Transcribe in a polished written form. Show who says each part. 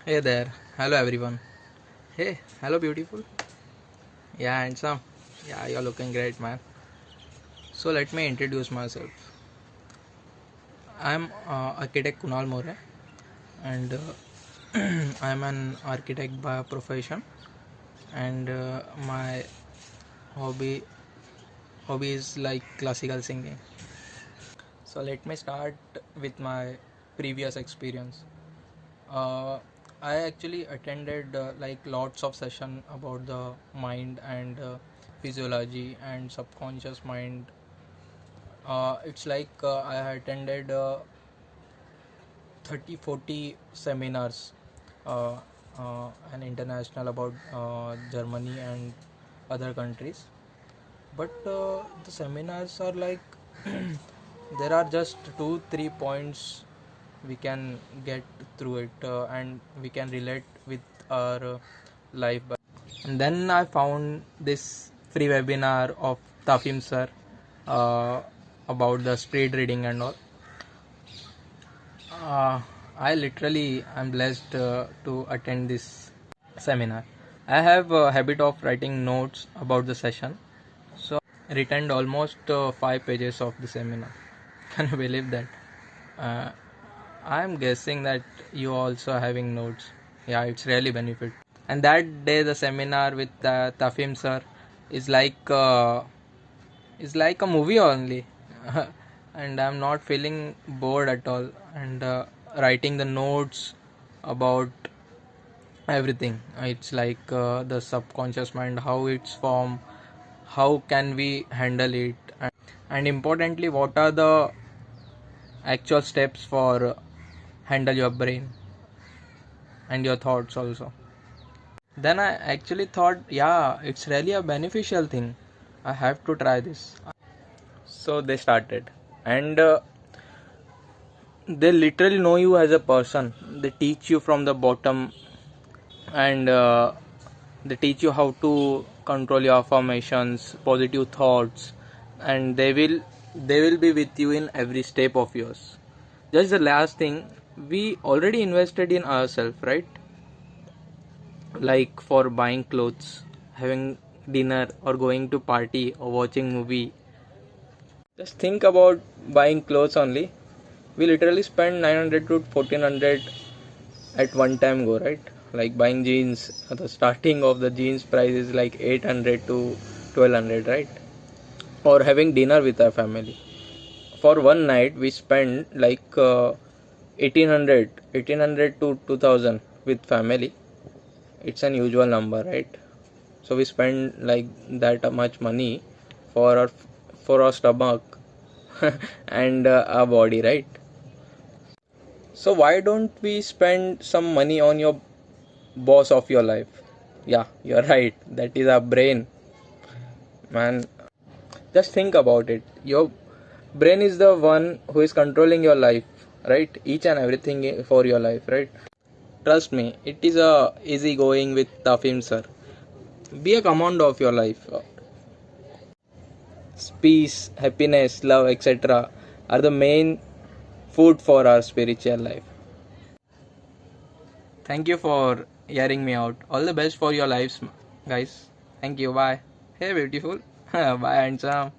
Speaker 1: Hey there, hello everyone. Hey, hello beautiful. Yeah, handsome. Yeah, you're looking great, man. So let me introduce myself. I'm architect Kunal More, and I'm an architect by profession. And my hobby hobby is like classical singing. So let me start with my previous experience. Uh, I actually attended like lots of session about the mind and physiology and subconscious mind. It's like I attended 30-40 seminars uh, and international about Germany and other countries. But the seminars are like there are just 2-3 points we can get through it and we can relate with our life. And then I found this free webinar of Tafhim Sir uh, about the speed reading and all. I literally am blessed to attend this seminar. I have a habit of writing notes about the session, so I written almost 5 pages of the seminar. Can you believe that? Uh, I am guessing that you also having notes. Yeah, it's really benefit. And that day, the seminar with Tafhim Sir is like a movie only, and I'm not feeling bored at all. And writing the notes about everything. It's like the subconscious mind, how it's formed, how can we handle it, and importantly, what are the actual steps for handle your brain and your thoughts also. Then I actually thought, yeah, it's really a beneficial thing. I have to try this. So they started, and they literally know you as a person. They teach you from the bottom, and they teach you how to control your affirmations, positive thoughts, and they will be with you in every step of yours. Just the last thing, we already invested in ourselves, right? Like for buying clothes, having dinner, or going to party or watching movie. Just think about buying clothes only. We literally spend 900 to 1400 at one time go, right? Like buying jeans, the starting of the jeans price is like 800 to 1200, right? Or having dinner with our family. For one night, we spend like 1800 to 2000 with family. It's an usual number, right? So we spend like that much money for our stomach and our body, right? So why don't we spend some money on your boss of your life? Yeah, you're right, that is our brain, man. Just think about it. Your brain is the one who is controlling your life, right? Each and everything for your life, right? Trust me, it is a easy going with Tafhim Sir. Be a command of your life. Peace, happiness, love, etc. are the main food for our spiritual life. Thank you for hearing me out. All the best for your lives, guys. Thank you. Bye. Hey, beautiful. Bye, handsome.